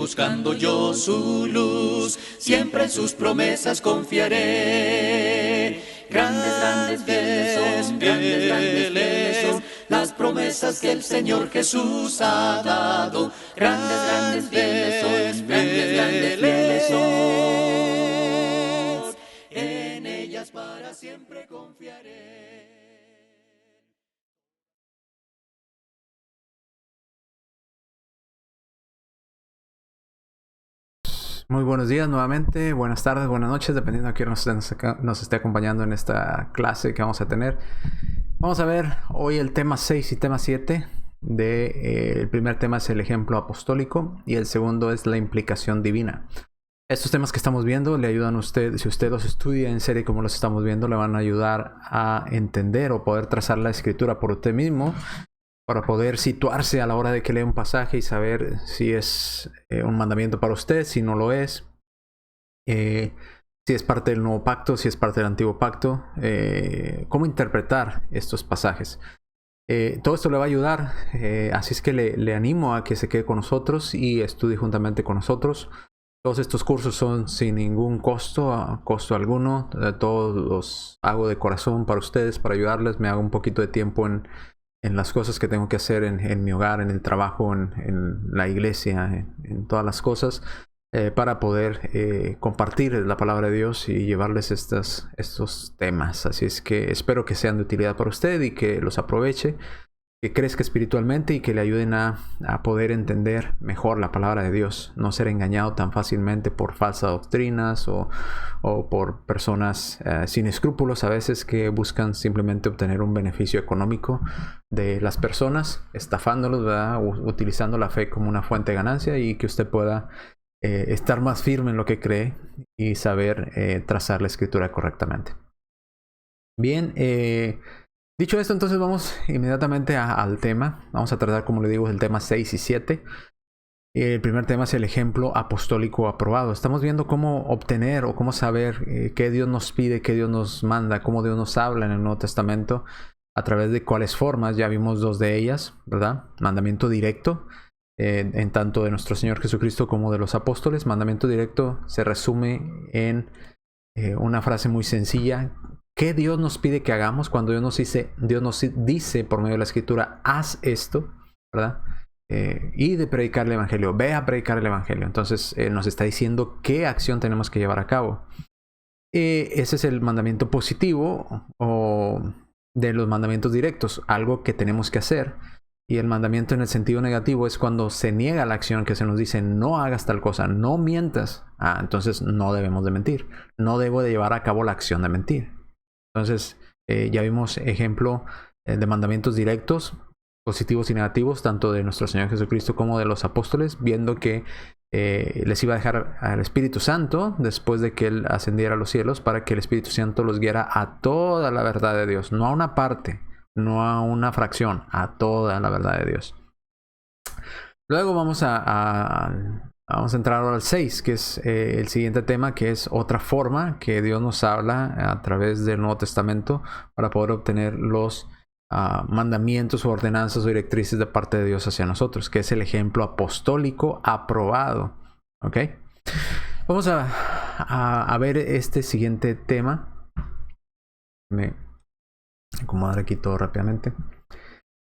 buscando yo su luz, siempre en sus promesas confiaré. Grandes, grandes, fieles son, grandes, grandes, fieles son las promesas que el Señor Jesús ha dado. Grandes, grandes, fieles son, grandes, grandes, fieles son. En ellas para siempre confiaré. Muy buenos días nuevamente, buenas tardes, buenas noches, dependiendo de quién nos esté acompañando en esta clase que vamos a tener. Vamos a ver hoy el tema 6 y tema 7. El primer tema es el ejemplo apostólico y el segundo es la implicación divina. Estos temas que estamos viendo le ayudan a usted, si usted los estudia en serie como los estamos viendo, le van a ayudar a entender o poder trazar la escritura por usted mismo, para poder situarse a la hora de que lee un pasaje y saber si es un mandamiento para usted, si no lo es, si es parte del nuevo pacto, si es parte del antiguo pacto, cómo interpretar estos pasajes. Todo esto le va a ayudar, así es que le animo a que se quede con nosotros y estudie juntamente con nosotros. Todos estos cursos son sin ningún costo, costo alguno. Todos los hago de corazón para ustedes, para ayudarles. Me hago un poquito de tiempo en las cosas que tengo que hacer en mi hogar, en el trabajo, en la iglesia, en todas las cosas, para poder compartir la palabra de Dios y llevarles estos temas. Así es que espero que sean de utilidad para usted y que los aproveche, que crezca espiritualmente y que le ayuden a poder entender mejor la palabra de Dios, no ser engañado tan fácilmente por falsas doctrinas o por personas sin escrúpulos a veces que buscan simplemente obtener un beneficio económico de las personas, estafándolos, ¿verdad? Utilizando la fe como una fuente de ganancia, y que usted pueda estar más firme en lo que cree y saber trazar la escritura correctamente. Bien, dicho esto, entonces vamos inmediatamente al tema. Vamos a tratar, como le digo, el tema 6 y 7. El primer tema es el ejemplo apostólico aprobado. Estamos viendo cómo obtener o cómo saber qué Dios nos pide, qué Dios nos manda, cómo Dios nos habla en el Nuevo Testamento, a través de cuáles formas. Ya vimos dos de ellas, ¿verdad? Mandamiento directo, en tanto de nuestro Señor Jesucristo como de los apóstoles. Mandamiento directo se resume en una frase muy sencilla. ¿Qué Dios nos pide que hagamos? Cuando Dios nos dice por medio de la Escritura, haz esto, ¿verdad? Y de predicar el Evangelio, ve a predicar el Evangelio. Entonces nos está diciendo qué acción tenemos que llevar a cabo. Ese es el mandamiento positivo o de los mandamientos directos, algo que tenemos que hacer. Y el mandamiento en el sentido negativo es cuando se niega la acción, que se nos dice no hagas tal cosa, no mientas. Entonces no debemos de mentir, no debo de llevar a cabo la acción de mentir. Entonces, ya vimos ejemplo de mandamientos directos, positivos y negativos, tanto de nuestro Señor Jesucristo como de los apóstoles, viendo que les iba a dejar al Espíritu Santo después de que Él ascendiera a los cielos, para que el Espíritu Santo los guiara a toda la verdad de Dios, no a una parte, no a una fracción, a toda la verdad de Dios. Luego vamos a entrar ahora al 6, que es el siguiente tema, que es otra forma que Dios nos habla a través del Nuevo Testamento para poder obtener los mandamientos o ordenanzas o directrices de parte de Dios hacia nosotros, que es el ejemplo apostólico aprobado. ¿Ok? Vamos a ver este siguiente tema. Me acomodar aquí todo rápidamente.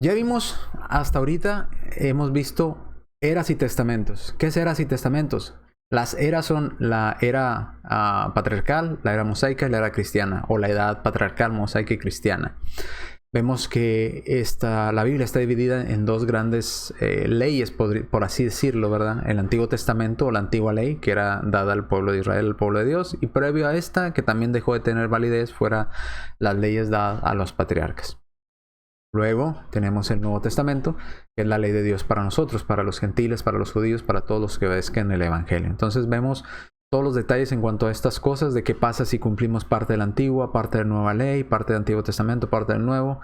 Ya vimos hasta ahorita, hemos visto eras y testamentos. ¿Qué es eras y testamentos? Las eras son la era patriarcal, la era mosaica y la era cristiana, o la edad patriarcal, mosaica y cristiana. Vemos que la Biblia está dividida en dos grandes leyes, por así decirlo, ¿verdad? El Antiguo Testamento, o la antigua ley, que era dada al pueblo de Israel, al pueblo de Dios, y previo a esta, que también dejó de tener validez, fuera las leyes dadas a los patriarcas. Luego tenemos el Nuevo Testamento, que es la ley de Dios para nosotros, para los gentiles, para los judíos, para todos los que obedezcan el Evangelio. Entonces vemos todos los detalles en cuanto a estas cosas, de qué pasa si cumplimos parte de la antigua, parte de la nueva ley, parte del Antiguo Testamento, parte del Nuevo.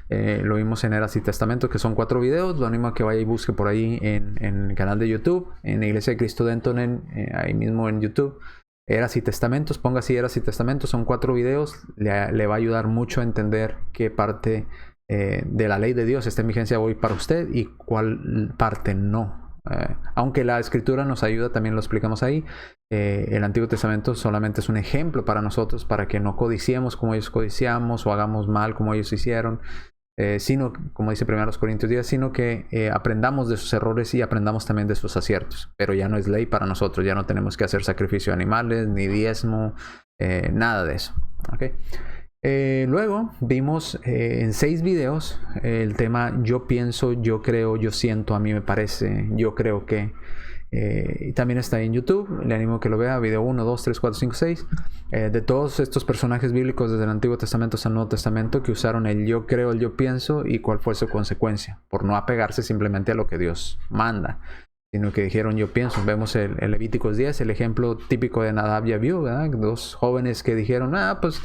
Lo vimos en Eras y Testamento, que son 4 videos. Lo animo a que vaya y busque por ahí en el canal de YouTube, en la Iglesia de Cristo Denton, ahí mismo en YouTube. Eras y Testamentos, ponga así Eras y Testamentos, son 4 videos. Le va a ayudar mucho a entender qué parte de la ley de Dios está en vigencia hoy para usted y cuál parte no. Aunque la Escritura nos ayuda, también lo explicamos ahí. El Antiguo Testamento solamente es un ejemplo para nosotros, para que no codiciemos como ellos codiciamos o hagamos mal como ellos hicieron. Sino, como dice 1 Corintios 10, sino que aprendamos de sus errores y aprendamos también de sus aciertos. Pero ya no es ley para nosotros, ya no tenemos que hacer sacrificio de animales, ni diezmo, nada de eso. ¿Okay? Luego vimos en 6 videos el tema yo pienso, yo creo, yo siento, a mí me parece, yo creo que. Y también está ahí en YouTube, le animo a que lo vea, video 1, 2, 3, 4, 5, 6, de todos estos personajes bíblicos desde el Antiguo Testamento hasta el Nuevo Testamento que usaron el yo creo, el yo pienso y cuál fue su consecuencia, por no apegarse simplemente a lo que Dios manda, sino que dijeron yo pienso. Vemos el Levíticos 10, el ejemplo típico de Nadab y Abiú, ¿verdad? 2 jóvenes que dijeron, pues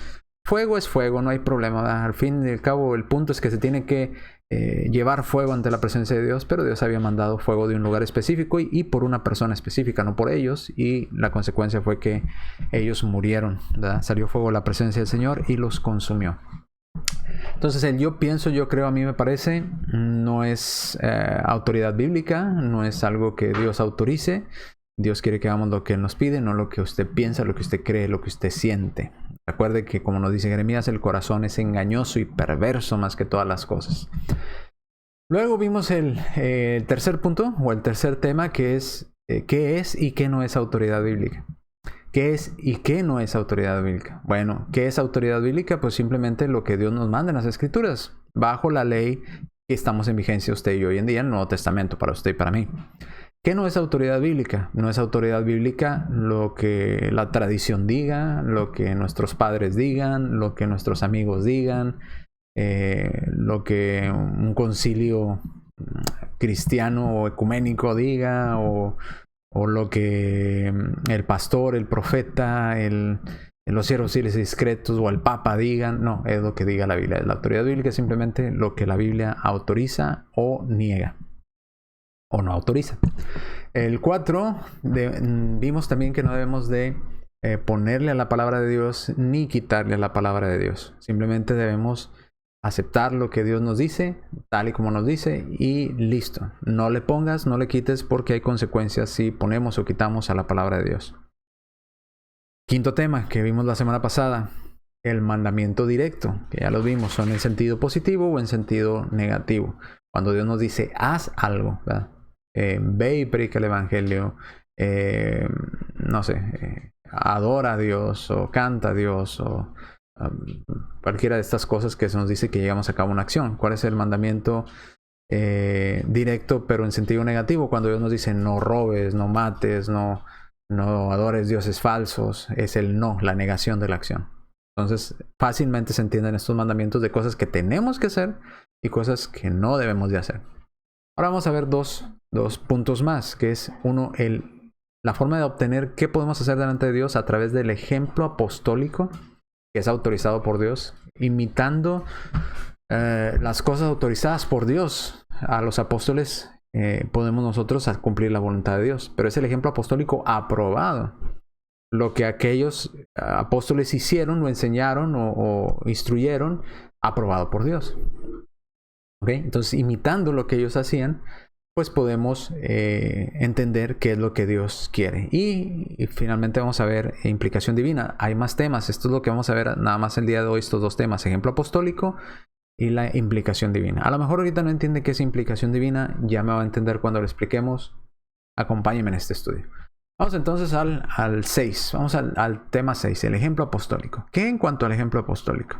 fuego es fuego, no hay problema, ¿verdad? Al fin y al cabo el punto es que se tiene que llevar fuego ante la presencia de Dios, pero Dios había mandado fuego de un lugar específico y por una persona específica, no por ellos, y la consecuencia fue que ellos murieron, ¿verdad? Salió fuego de la presencia del Señor y los consumió. Entonces el yo pienso, yo creo, a mí me parece, no es autoridad bíblica, no es algo que Dios autorice. Dios quiere que hagamos lo que Él nos pide, no lo que usted piensa, lo que usted cree, lo que usted siente. Recuerde que, como nos dice Jeremías, el corazón es engañoso y perverso más que todas las cosas. Luego vimos el tercer punto, o el tercer tema, que es qué es y qué no es autoridad bíblica. ¿Qué es y qué no es autoridad bíblica? Bueno, ¿qué es autoridad bíblica? Pues simplemente lo que Dios nos manda en las Escrituras, bajo la ley que estamos en vigencia usted y yo hoy en día, en el Nuevo Testamento, para usted y para mí. ¿Qué no es autoridad bíblica? No es autoridad bíblica lo que la tradición diga, lo que nuestros padres digan, lo que nuestros amigos digan, lo que un concilio cristiano o ecuménico diga, o lo que el pastor, el profeta, los siervos fieles y discretos o el papa digan. No, es lo que diga la Biblia. La autoridad bíblica es simplemente lo que la Biblia autoriza o niega o no autoriza. El 4, vimos también que no debemos de ponerle a la palabra de Dios ni quitarle a la palabra de Dios. Simplemente debemos aceptar lo que Dios nos dice, tal y como nos dice, y listo. No le pongas, no le quites, porque hay consecuencias si ponemos o quitamos a la palabra de Dios. Quinto tema que vimos la semana pasada, el mandamiento directo, que ya lo vimos, son en sentido positivo o en sentido negativo. Cuando Dios nos dice, haz algo, ¿verdad? Ve y predica el evangelio, no sé, adora a Dios o canta a Dios o cualquiera de estas cosas que se nos dice que llevamos a cabo una acción. ¿Cuál es el mandamiento directo pero en sentido negativo? Cuando Dios nos dice no robes, no mates, no adores dioses falsos. Es el no, la negación de la acción. Entonces fácilmente se entienden estos mandamientos de cosas que tenemos que hacer y cosas que no debemos de hacer. Ahora vamos a ver dos puntos más, que es uno, la forma de obtener qué podemos hacer delante de Dios a través del ejemplo apostólico que es autorizado por Dios, imitando las cosas autorizadas por Dios. A los apóstoles podemos nosotros cumplir la voluntad de Dios, pero es el ejemplo apostólico aprobado. Lo que aquellos apóstoles hicieron o enseñaron o instruyeron, aprobado por Dios. ¿Okay? Entonces, imitando lo que ellos hacían, pues podemos entender qué es lo que Dios quiere. Y finalmente vamos a ver implicación divina. Hay más temas. Esto es lo que vamos a ver nada más el día de hoy, estos 2 temas. Ejemplo apostólico y la implicación divina. A lo mejor ahorita no entiende qué es implicación divina. Ya me va a entender cuando lo expliquemos. Acompáñenme en este estudio. Vamos entonces al 6. Vamos al tema 6, el ejemplo apostólico. ¿Qué en cuanto al ejemplo apostólico?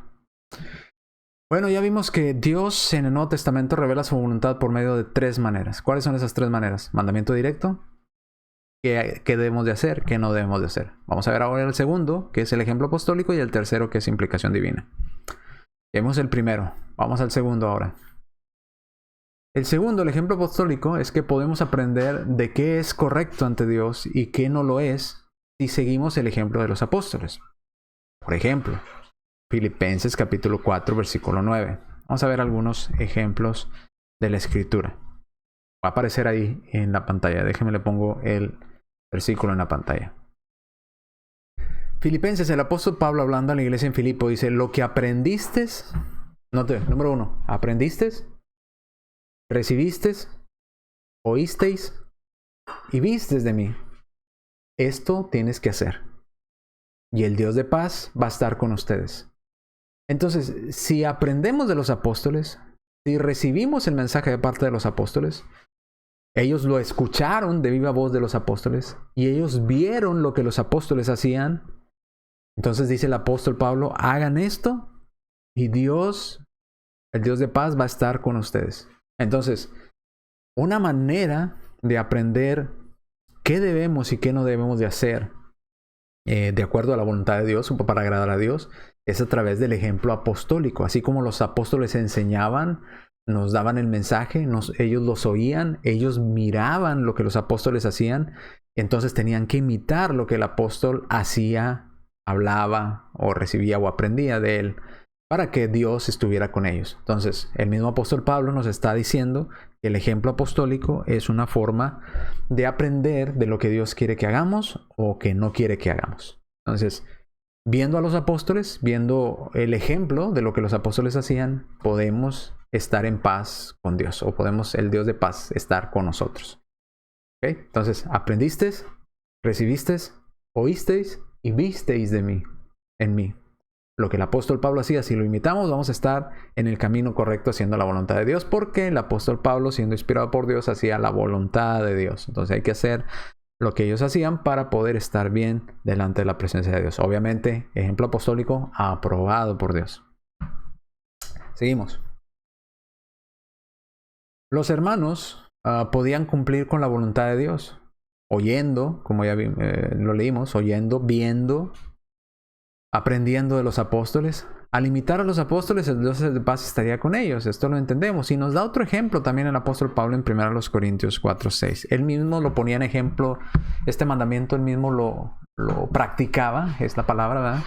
Bueno, ya vimos que Dios en el Nuevo Testamento revela su voluntad por medio de 3 maneras. ¿Cuáles son esas 3 maneras? Mandamiento directo, ¿qué debemos de hacer? ¿Qué no debemos de hacer? Vamos a ver ahora el segundo, que es el ejemplo apostólico, y el tercero, que es implicación divina. Vemos el primero, vamos al segundo ahora. El segundo, el ejemplo apostólico, es que podemos aprender de qué es correcto ante Dios y qué no lo es si seguimos el ejemplo de los apóstoles. Por ejemplo, Filipenses capítulo 4, versículo 9. Vamos a ver algunos ejemplos de la escritura. Va a aparecer ahí en la pantalla. Déjenme le pongo el versículo en la pantalla. Filipenses, el apóstol Pablo hablando a la iglesia en Filipo, dice, lo que aprendiste, note, número 1, aprendiste, recibiste, oísteis y vistes de mí. Esto tienes que hacer. Y el Dios de paz va a estar con ustedes. Entonces, si aprendemos de los apóstoles, si recibimos el mensaje de parte de los apóstoles, ellos lo escucharon de viva voz de los apóstoles y ellos vieron lo que los apóstoles hacían. Entonces dice el apóstol Pablo, hagan esto y Dios, el Dios de paz, va a estar con ustedes. Entonces, una manera de aprender qué debemos y qué no debemos de hacer de acuerdo a la voluntad de Dios o para agradar a Dios es a través del ejemplo apostólico. Así como los apóstoles enseñaban, nos daban el mensaje, ellos los oían, ellos miraban lo que los apóstoles hacían, entonces tenían que imitar lo que el apóstol hacía, hablaba o recibía o aprendía de él para que Dios estuviera con ellos. Entonces, el mismo apóstol Pablo nos está diciendo que el ejemplo apostólico es una forma de aprender de lo que Dios quiere que hagamos o que no quiere que hagamos. Entonces, viendo a los apóstoles, viendo el ejemplo de lo que los apóstoles hacían, podemos estar en paz con Dios o podemos el Dios de paz estar con nosotros. ¿Okay? Entonces, aprendisteis, recibisteis, oísteis y visteis de mí, en mí. Lo que el apóstol Pablo hacía, si lo imitamos, vamos a estar en el camino correcto haciendo la voluntad de Dios, porque el apóstol Pablo, siendo inspirado por Dios, hacía la voluntad de Dios. Entonces hay que hacer lo que ellos hacían para poder estar bien delante de la presencia de Dios. Obviamente, ejemplo apostólico aprobado por Dios. Seguimos. Los hermanos podían cumplir con la voluntad de Dios, oyendo, como ya lo leímos, oyendo, viendo, aprendiendo de los apóstoles. Al imitar a los apóstoles, el Dios de paz estaría con ellos. Esto lo entendemos. Y nos da otro ejemplo también el apóstol Pablo en 1 Corintios 4:6. Él mismo lo ponía en ejemplo. Este mandamiento él mismo lo practicaba, es la palabra, ¿verdad?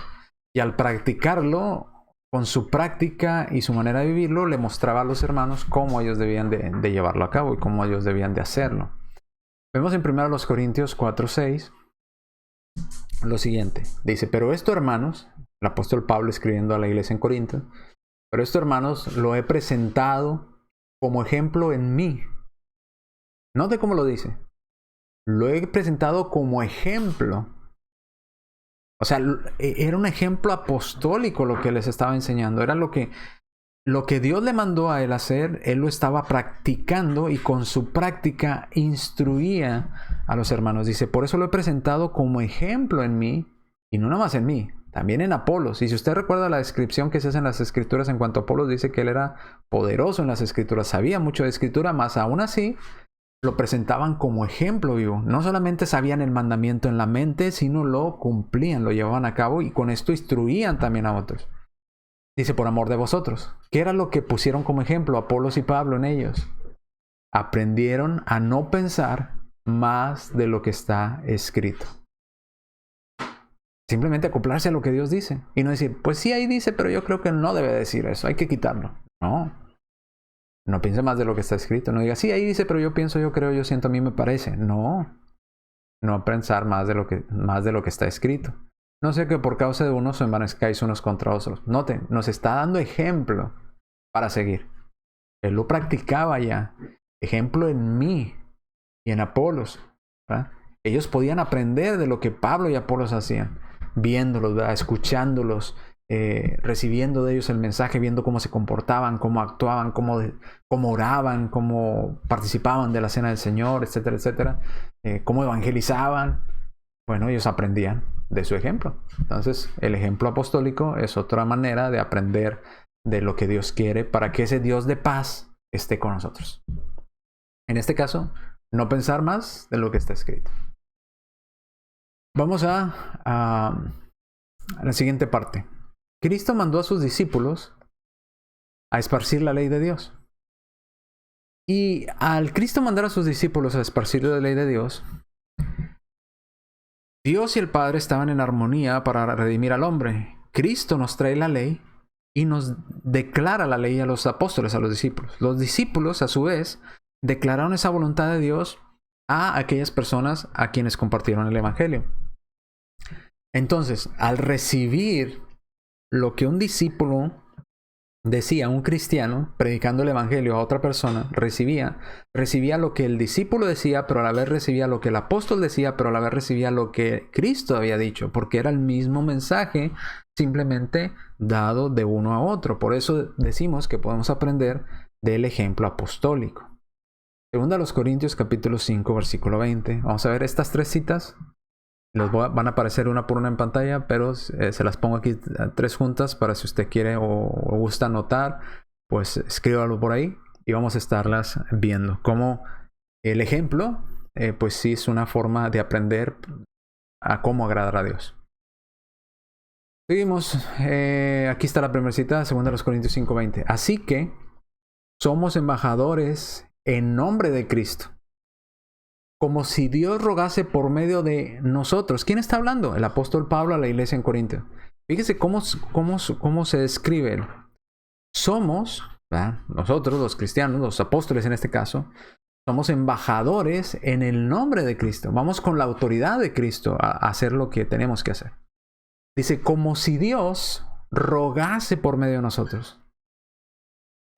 Y al practicarlo, con su práctica y su manera de vivirlo, le mostraba a los hermanos cómo ellos debían de llevarlo a cabo y cómo ellos debían de hacerlo. Vemos en 1 Corintios 4:6 lo siguiente. Dice, pero esto, hermanos, el apóstol Pablo escribiendo a la iglesia en Corinto, pero esto, hermanos, lo he presentado como ejemplo en mí. Note cómo lo dice. Lo he presentado como ejemplo. O sea, era un ejemplo apostólico lo que les estaba enseñando. Era lo que Dios le mandó a él hacer, él lo estaba practicando y con su práctica instruía a los hermanos. Dice, por eso lo he presentado como ejemplo en mí, y no nada más en mí, también en Apolos. Y si usted recuerda la descripción que se hace en las Escrituras en cuanto a Apolos, dice que él era poderoso en las Escrituras, sabía mucho de Escritura, mas aún así lo presentaban como ejemplo vivo. No solamente sabían el mandamiento en la mente, sino lo cumplían, lo llevaban a cabo y con esto instruían también a otros. Dice, por amor de vosotros. ¿Qué era lo que pusieron como ejemplo Apolos y Pablo en ellos? Aprendieron a no pensar más de lo que está escrito. Simplemente acoplarse a lo que Dios dice. Y no decir, pues sí, ahí dice, pero yo creo que no debe decir eso. Hay que quitarlo. No. No piense más de lo que está escrito. No diga, sí, ahí dice, pero yo pienso, yo creo, yo siento, a mí me parece. No. No pensar más de lo que está escrito. No sé que por causa de unos os envanezcáis unos contra otros. Noten, nos está dando ejemplo para seguir. Él lo practicaba ya. Ejemplo en mí y en Apolos. ¿Verdad? Ellos podían aprender de lo que Pablo y Apolos hacían. Viéndolos, ¿verdad? Escuchándolos, recibiendo de ellos el mensaje, viendo cómo se comportaban, cómo actuaban, cómo oraban, cómo participaban de la cena del Señor, etcétera, etcétera. Cómo evangelizaban. Bueno, ellos aprendían de su ejemplo. Entonces, el ejemplo apostólico es otra manera de aprender de lo que Dios quiere para que ese Dios de paz esté con nosotros. En este caso, no pensar más de lo que está escrito. Vamos a la siguiente parte. Cristo mandó a sus discípulos a esparcir la ley de Dios. Y al Cristo mandar a sus discípulos a esparcir la ley de Dios, Dios y el Padre estaban en armonía para redimir al hombre. Cristo nos trae la ley y nos declara la ley a los apóstoles, a los discípulos. Los discípulos, a su vez, declararon esa voluntad de Dios a aquellas personas a quienes compartieron el Evangelio. Entonces, al recibir lo que un discípulo decía un cristiano, predicando el evangelio a otra persona, recibía lo que el discípulo decía, pero a la vez recibía lo que el apóstol decía, pero a la vez recibía lo que Cristo había dicho, porque era el mismo mensaje, simplemente dado de uno a otro. Por eso decimos que podemos aprender del ejemplo apostólico. Segunda a los Corintios capítulo 5 versículo 20. Vamos a ver estas 3 citas. Van a aparecer una por una en pantalla, pero se las pongo aquí 3 juntas para si usted quiere o gusta anotar, pues escríbalo por ahí y vamos a estarlas viendo. Como el ejemplo, pues sí es una forma de aprender a cómo agradar a Dios. Seguimos. Aquí está la primera cita, 2 Corintios 5:20. Así que somos embajadores en nombre de Cristo, como si Dios rogase por medio de nosotros. ¿Quién está hablando? El apóstol Pablo a la iglesia en Corinto. Fíjese cómo se describe. Somos, ¿verdad?, nosotros los cristianos, los apóstoles en este caso, somos embajadores en el nombre de Cristo. Vamos con la autoridad de Cristo a hacer lo que tenemos que hacer. Dice, como si Dios rogase por medio de nosotros.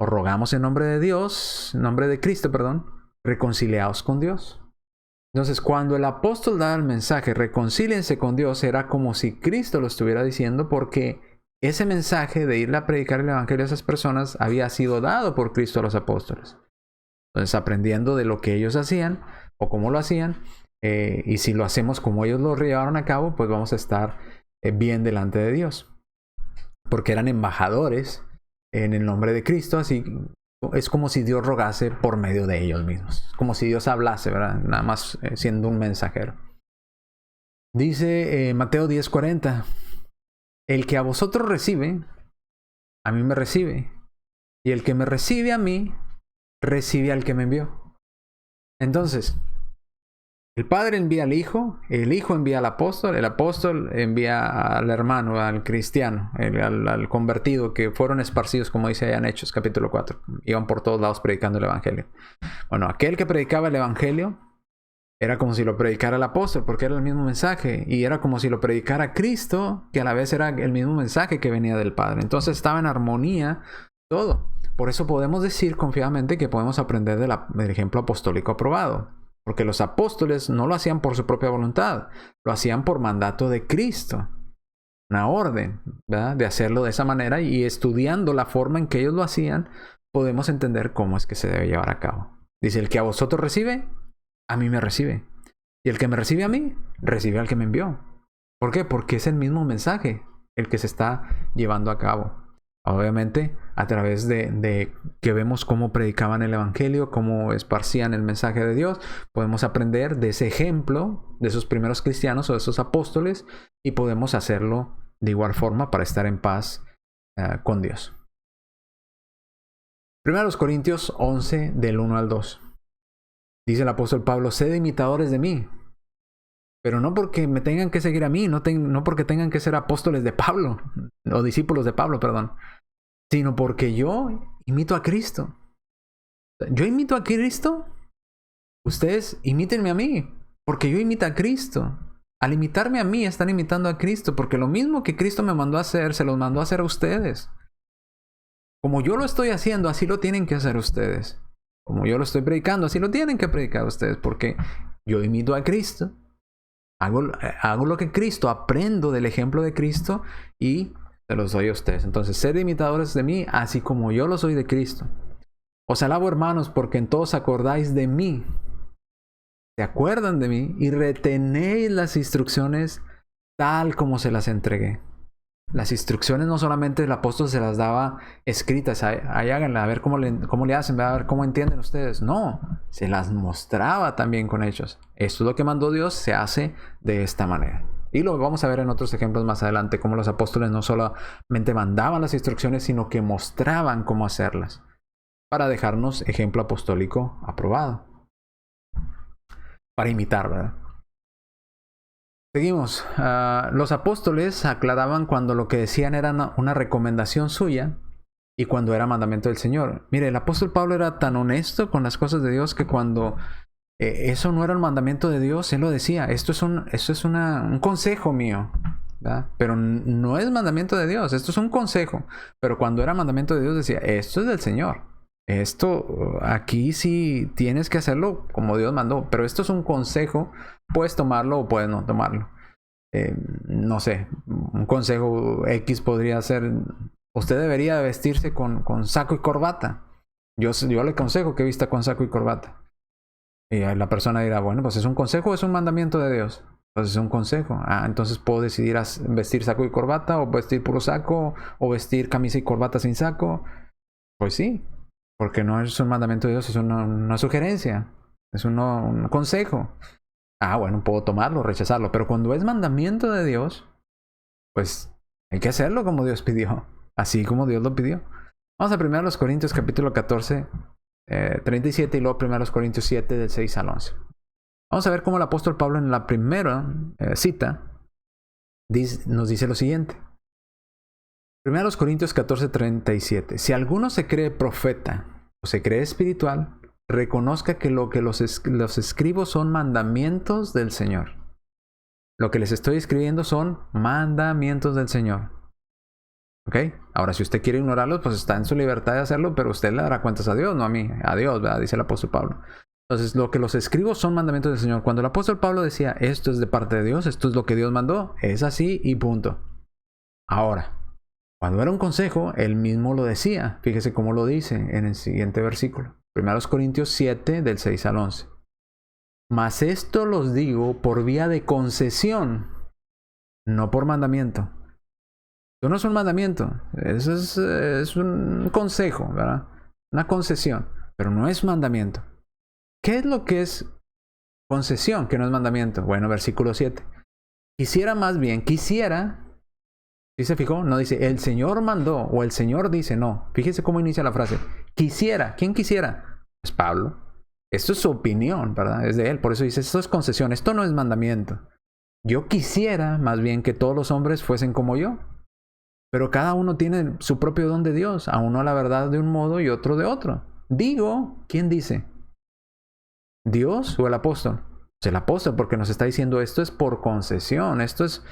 O rogamos en nombre de Dios, en nombre de Cristo, perdón, reconciliados con Dios. Entonces, cuando el apóstol da el mensaje, reconcíliense con Dios, era como si Cristo lo estuviera diciendo, porque ese mensaje de irle a predicar el evangelio a esas personas había sido dado por Cristo a los apóstoles. Entonces, aprendiendo de lo que ellos hacían o cómo lo hacían, y si lo hacemos como ellos lo llevaron a cabo, pues vamos a estar bien delante de Dios. Porque eran embajadores en el nombre de Cristo, así es como si Dios rogase por medio de ellos mismos. Como si Dios hablase, ¿verdad? Nada más siendo un mensajero. Dice Mateo 10:40. El que a vosotros recibe, a mí me recibe. Y el que me recibe a mí, recibe al que me envió. Entonces, el Padre envía al Hijo, el Hijo envía al apóstol, el apóstol envía al hermano, al cristiano, al convertido, que fueron esparcidos, como dice allá en Hechos capítulo 4. Iban por todos lados predicando el evangelio. Bueno, aquel que predicaba el evangelio era como si lo predicara el apóstol, porque era el mismo mensaje, y era como si lo predicara Cristo, que a la vez era el mismo mensaje que venía del Padre. Entonces estaba en armonía todo. Por eso podemos decir confiadamente que podemos aprender del ejemplo apostólico aprobado. Porque los apóstoles no lo hacían por su propia voluntad, lo hacían por mandato de Cristo. Una orden, ¿verdad?, de hacerlo de esa manera, y estudiando la forma en que ellos lo hacían, podemos entender cómo es que se debe llevar a cabo. Dice, el que a vosotros recibe, a mí me recibe. Y el que me recibe a mí, recibe al que me envió. ¿Por qué? Porque es el mismo mensaje el que se está llevando a cabo. Obviamente, a través de que vemos cómo predicaban el evangelio, cómo esparcían el mensaje de Dios, podemos aprender de ese ejemplo de esos primeros cristianos o de esos apóstoles, y podemos hacerlo de igual forma para estar en paz con Dios. 1 Corintios 11, del 1 al 2. Dice el apóstol Pablo, sed imitadores de mí, pero no porque me tengan que seguir a mí, no porque tengan que ser apóstoles de Pablo, o discípulos de Pablo, perdón, sino porque yo imito a Cristo. Yo imito a Cristo, ustedes imítenme a mí, porque yo imito a Cristo. Al imitarme a mí, están imitando a Cristo, porque lo mismo que Cristo me mandó a hacer, se los mandó a hacer a ustedes. Como yo lo estoy haciendo, así lo tienen que hacer ustedes. Como yo lo estoy predicando, así lo tienen que predicar ustedes, porque yo imito a Cristo. Hago lo que Cristo, aprendo del ejemplo de Cristo y se los doy a ustedes. Entonces, sed imitadores de mí, así como yo lo soy de Cristo. Os alabo, hermanos, porque en todos acordáis de mí. Se acuerdan de mí y retenéis las instrucciones tal como se las entregué. Las instrucciones no solamente el apóstol se las daba escritas, ahí háganla, a ver cómo le hacen, a ver cómo entienden ustedes. No, se las mostraba también con hechos. Esto es lo que mandó Dios, se hace de esta manera. Y lo vamos a ver en otros ejemplos más adelante, cómo los apóstoles no solamente mandaban las instrucciones, sino que mostraban cómo hacerlas, para dejarnos ejemplo apostólico aprobado. Para imitar, ¿verdad? Seguimos. Los apóstoles aclaraban cuando lo que decían era una recomendación suya y cuando era mandamiento del Señor. Mire, el apóstol Pablo era tan honesto con las cosas de Dios que cuando eso no era el mandamiento de Dios, él lo decía. Esto es un consejo mío. ¿verdad? Pero no es mandamiento de Dios, esto es un consejo. Pero cuando era mandamiento de Dios decía, esto es del Señor. Esto, aquí sí tienes que hacerlo como Dios mandó, pero esto es un consejo, puedes tomarlo o puedes no tomarlo. No sé, un consejo X podría ser, usted debería vestirse con saco y corbata. Yo le aconsejo que vista con saco y corbata. Y la persona dirá, bueno, pues es un consejo o es un mandamiento de Dios. Pues es un consejo. Entonces puedo decidir vestir saco y corbata, o vestir puro saco, o vestir camisa y corbata sin saco. Pues sí, porque no es un mandamiento de Dios, es una sugerencia, es un consejo. Bueno, puedo tomarlo, rechazarlo, pero cuando es mandamiento de Dios, pues hay que hacerlo como Dios pidió, así como Dios lo pidió. Vamos a 1 Corintios capítulo 14, 37 y luego 1 Corintios 7 del 6 al 11. Vamos a ver cómo el apóstol Pablo en la primera cita nos dice lo siguiente. 1 Corintios 14, 37. Si alguno se cree profeta o se cree espiritual, reconozca que lo que los escribo son mandamientos del Señor. Lo que les estoy escribiendo son mandamientos del Señor. ¿Ok? Ahora, si usted quiere ignorarlos, pues está en su libertad de hacerlo, pero usted le dará cuentas a Dios, no a mí. A Dios, ¿verdad? Dice el apóstol Pablo. Entonces, lo que los escribo son mandamientos del Señor. Cuando el apóstol Pablo decía, esto es de parte de Dios, esto es lo que Dios mandó, es así y punto. Ahora, cuando era un consejo, él mismo lo decía. Fíjese cómo lo dice en el siguiente versículo. 1 Corintios 7, del 6 al 11. Mas esto los digo por vía de concesión, no por mandamiento. Esto no es un mandamiento, eso es un consejo, ¿verdad? Una concesión, pero no es mandamiento. ¿Qué es lo que es concesión, que no es mandamiento? Bueno, versículo 7. Quisiera, ¿sí se fijó? No dice, el Señor mandó, o el Señor dice, no. Fíjese cómo inicia la frase. Quisiera, ¿quién quisiera? Pues Pablo. Esto es su opinión, ¿verdad? Es de él, por eso dice, esto es concesión, esto no es mandamiento. Yo quisiera, más bien, que todos los hombres fuesen como yo. Pero cada uno tiene su propio don de Dios, a uno la verdad de un modo y otro de otro. Digo, ¿quién dice? ¿Dios o el apóstol? Pues el apóstol, porque nos está diciendo esto es por concesión, esto es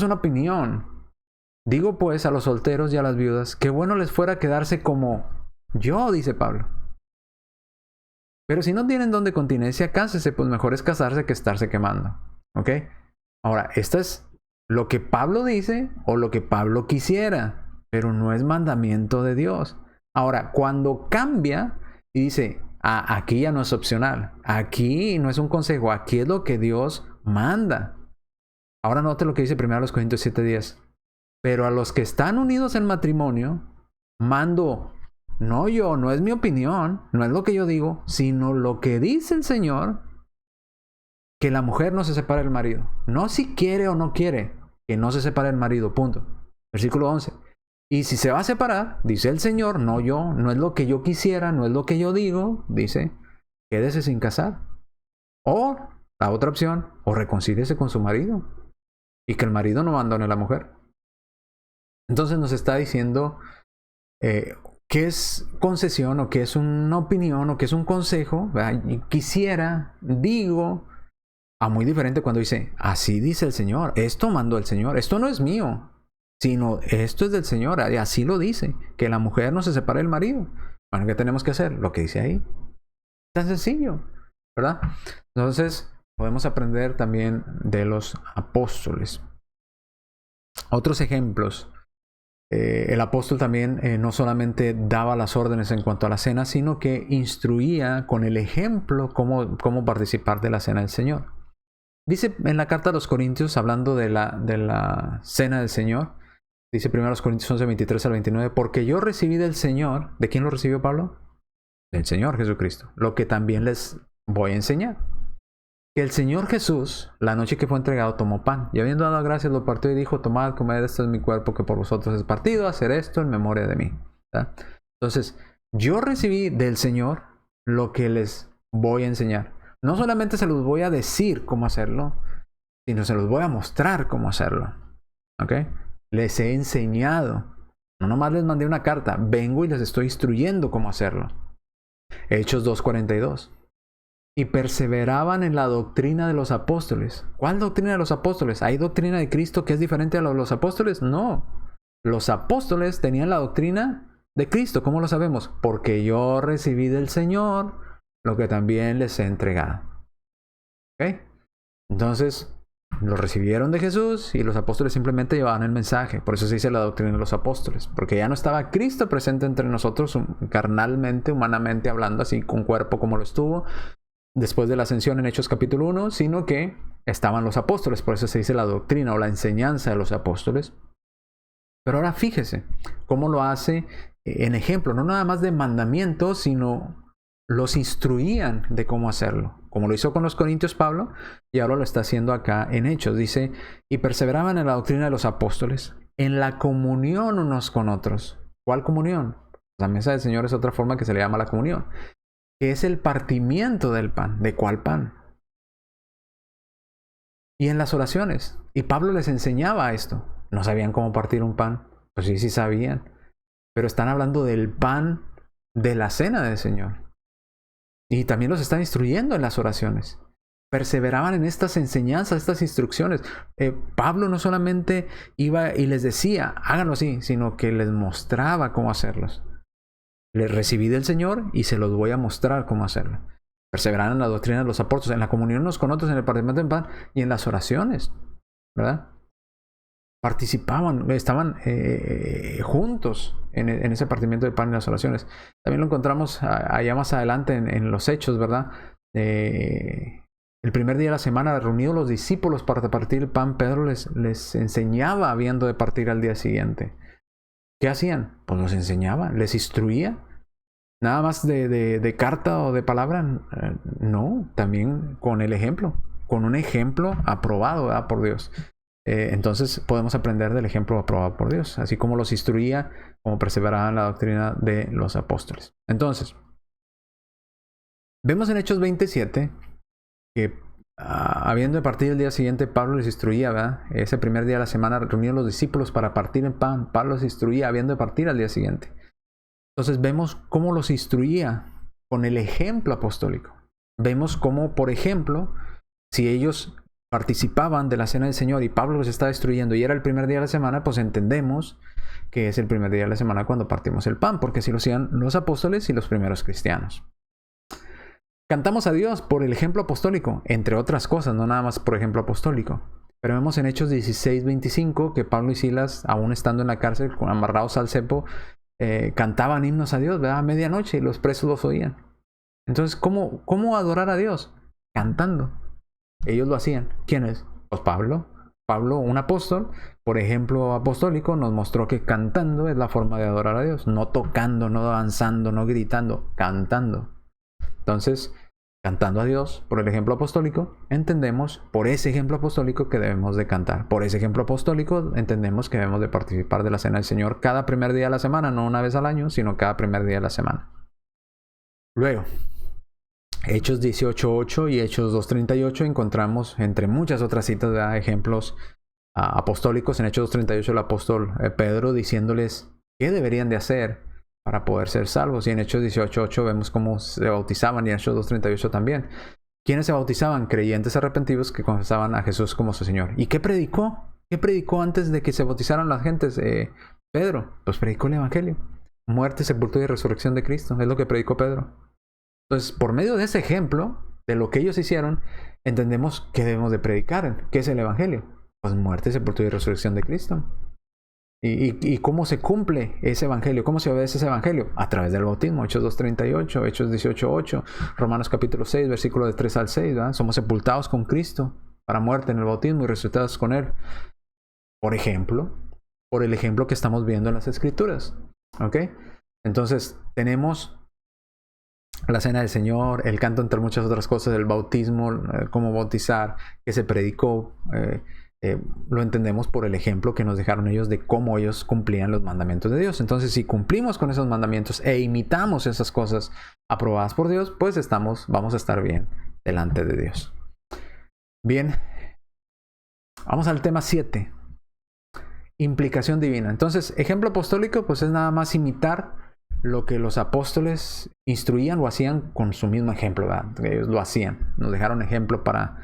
una opinión. Digo pues a los solteros y a las viudas, que bueno les fuera quedarse como yo, dice Pablo. Pero si no tienen don de continencia, cásese, pues mejor es casarse que estarse quemando. ¿Ok? Ahora, esto es lo que Pablo dice o lo que Pablo quisiera, pero no es mandamiento de Dios. Ahora, cuando cambia y dice, aquí ya no es opcional, aquí no es un consejo, aquí es lo que Dios manda. Ahora note lo que dice 1 Corintios 7:10. Pero a los que están unidos en matrimonio, mando, no yo, no es mi opinión, no es lo que yo digo, sino lo que dice el Señor, que la mujer no se separe del marido. No si quiere o no quiere, que no se separe del marido, punto. Versículo 11. Y si se va a separar, dice el Señor, no yo, no es lo que yo quisiera, no es lo que yo digo, dice, quédese sin casar. O, la otra opción, o reconcíliese con su marido. Y que el marido no abandone a la mujer. Entonces nos está diciendo qué es concesión, o qué es una opinión, o qué es un consejo. Quisiera, digo, muy diferente cuando dice, así dice el Señor, esto mandó el Señor, esto no es mío, sino esto es del Señor, y así lo dice, que la mujer no se separe del marido. Bueno, ¿qué tenemos que hacer? Lo que dice ahí. Tan sencillo, ¿verdad? Entonces, podemos aprender también de los apóstoles. Otros ejemplos. El apóstol también no solamente daba las órdenes en cuanto a la cena, sino que instruía con el ejemplo cómo participar de la cena del Señor. Dice en la carta a los Corintios, hablando de la cena del Señor, dice 1 Corintios 11, 23 al 29, porque yo recibí del Señor, ¿de quién lo recibió Pablo? Del Señor Jesucristo, lo que también les voy a enseñar. Que el Señor Jesús, la noche que fue entregado, tomó pan, y habiendo dado gracias, lo partió y dijo, tomad, comed, este es mi cuerpo que por vosotros es partido, hacer esto en memoria de mí. ¿Verdad? Entonces, yo recibí del Señor lo que les voy a enseñar. No solamente se los voy a decir cómo hacerlo, sino se los voy a mostrar cómo hacerlo. ¿Ok? Les he enseñado. No nomás les mandé una carta, vengo y les estoy instruyendo cómo hacerlo. Hechos 2:42. y perseveraban en la doctrina de los apóstoles. ¿Cuál doctrina de los apóstoles? ¿Hay doctrina de Cristo que es diferente a los apóstoles? No. Los apóstoles tenían la doctrina de Cristo. ¿Cómo lo sabemos? Porque yo recibí del Señor lo que también les he entregado. ¿Ok? Entonces, lo recibieron de Jesús y los apóstoles simplemente llevaban el mensaje. Por eso se dice la doctrina de los apóstoles. Porque ya no estaba Cristo presente entre nosotros carnalmente, humanamente hablando, así con cuerpo como lo estuvo después de la ascensión en Hechos capítulo 1, sino que estaban los apóstoles. Por eso se dice la doctrina o la enseñanza de los apóstoles. Pero ahora fíjese cómo lo hace en ejemplo, no nada más de mandamientos, sino los instruían de cómo hacerlo. Como lo hizo con los corintios Pablo, y ahora lo está haciendo acá en Hechos. Dice, y perseveraban en la doctrina de los apóstoles, en la comunión unos con otros. ¿Cuál comunión? La mesa del Señor es otra forma que se le llama la comunión, que es el partimiento del pan. ¿De cuál pan? Y en las oraciones. Y Pablo les enseñaba esto. ¿No sabían cómo partir un pan? Pues sí, sí sabían. Pero están hablando del pan de la cena del Señor. Y también los está instruyendo en las oraciones. Perseveraban en estas enseñanzas, estas instrucciones. Pablo no solamente iba y les decía, háganlo así, sino que les mostraba cómo hacerlos. Les recibí del Señor y se los voy a mostrar cómo hacerlo. Perseveraban en la doctrina de los apóstoles, en la comunión unos con otros, en el partimiento del pan y en las oraciones, ¿verdad? Participaban, estaban juntos en ese partimiento del pan y las oraciones. También lo encontramos allá más adelante en los Hechos, ¿verdad? El primer día de la semana, reunidos los discípulos para partir el pan, Pedro les enseñaba habiendo de partir al día siguiente. ¿Qué hacían? Pues los enseñaba, les instruía. Nada más de carta o de palabra, no, también con el ejemplo, con un ejemplo aprobado, ¿verdad? Por Dios. Entonces podemos aprender del ejemplo aprobado por Dios, así como los instruía, como perseveraban en la doctrina de los apóstoles. Entonces, vemos en Hechos 27 que habiendo de partir el día siguiente, Pablo les instruía, ¿verdad? Ese primer día de la semana reunieron los discípulos para partir el pan. Pablo les instruía habiendo de partir al día siguiente. Entonces vemos cómo los instruía con el ejemplo apostólico. Vemos cómo, por ejemplo, si ellos participaban de la cena del Señor y Pablo los estaba instruyendo y era el primer día de la semana, pues entendemos que es el primer día de la semana cuando partimos el pan, porque así lo hacían los apóstoles y los primeros cristianos. Cantamos a Dios por el ejemplo apostólico, entre otras cosas, no nada más por ejemplo apostólico. Pero vemos en Hechos 16:25 que Pablo y Silas, aún estando en la cárcel, amarrados al cepo, cantaban himnos a Dios, ¿verdad? A medianoche, y los presos los oían. Entonces, ¿cómo adorar a Dios? Cantando. Ellos lo hacían. ¿Quiénes? Pues Pablo. Pablo, un apóstol, por ejemplo apostólico, nos mostró que cantando es la forma de adorar a Dios. No tocando, no avanzando, no gritando, cantando. Entonces, cantando a Dios por el ejemplo apostólico, entendemos por ese ejemplo apostólico que debemos de cantar. Por ese ejemplo apostólico entendemos que debemos de participar de la cena del Señor cada primer día de la semana, no una vez al año, sino cada primer día de la semana. Luego, Hechos 18:8 y Hechos 2:38 encontramos, entre muchas otras citas, de ejemplos apostólicos. En Hechos 2:38 el apóstol Pedro diciéndoles qué deberían de hacer para poder ser salvos. Y en Hechos 18:8 vemos cómo se bautizaban, y en Hechos 2:38 también. ¿Quiénes se bautizaban? Creyentes arrepentidos que confesaban a Jesús como su Señor. ¿Y qué predicó? ¿Qué predicó antes de que se bautizaran las gentes? Pedro, pues predicó el Evangelio. Muerte, sepultura y resurrección de Cristo. Es lo que predicó Pedro. Entonces, por medio de ese ejemplo, de lo que ellos hicieron, entendemos que debemos de predicar. ¿Qué es el Evangelio? Pues muerte, sepultura y resurrección de Cristo. ¿Y cómo se cumple ese evangelio? ¿Cómo se obedece ese evangelio? A través del bautismo. Hechos 2:38, Hechos 18:8, Romanos capítulo 6, versículos de 3 al 6, ¿verdad? Somos sepultados con Cristo para muerte en el bautismo y resucitados con Él. Por ejemplo, por el ejemplo que estamos viendo en las Escrituras. ¿Ok? Entonces, tenemos la cena del Señor, el canto, entre muchas otras cosas, el bautismo, cómo bautizar, que se predicó. Lo entendemos por el ejemplo que nos dejaron ellos de cómo ellos cumplían los mandamientos de Dios. Entonces, si cumplimos con esos mandamientos e imitamos esas cosas aprobadas por Dios, pues vamos a estar bien delante de Dios. Bien, vamos al tema 7. Implicación divina. Entonces, ejemplo apostólico, pues es nada más imitar lo que los apóstoles instruían lo hacían con su mismo ejemplo, ¿verdad? Ellos lo hacían, nos dejaron ejemplo para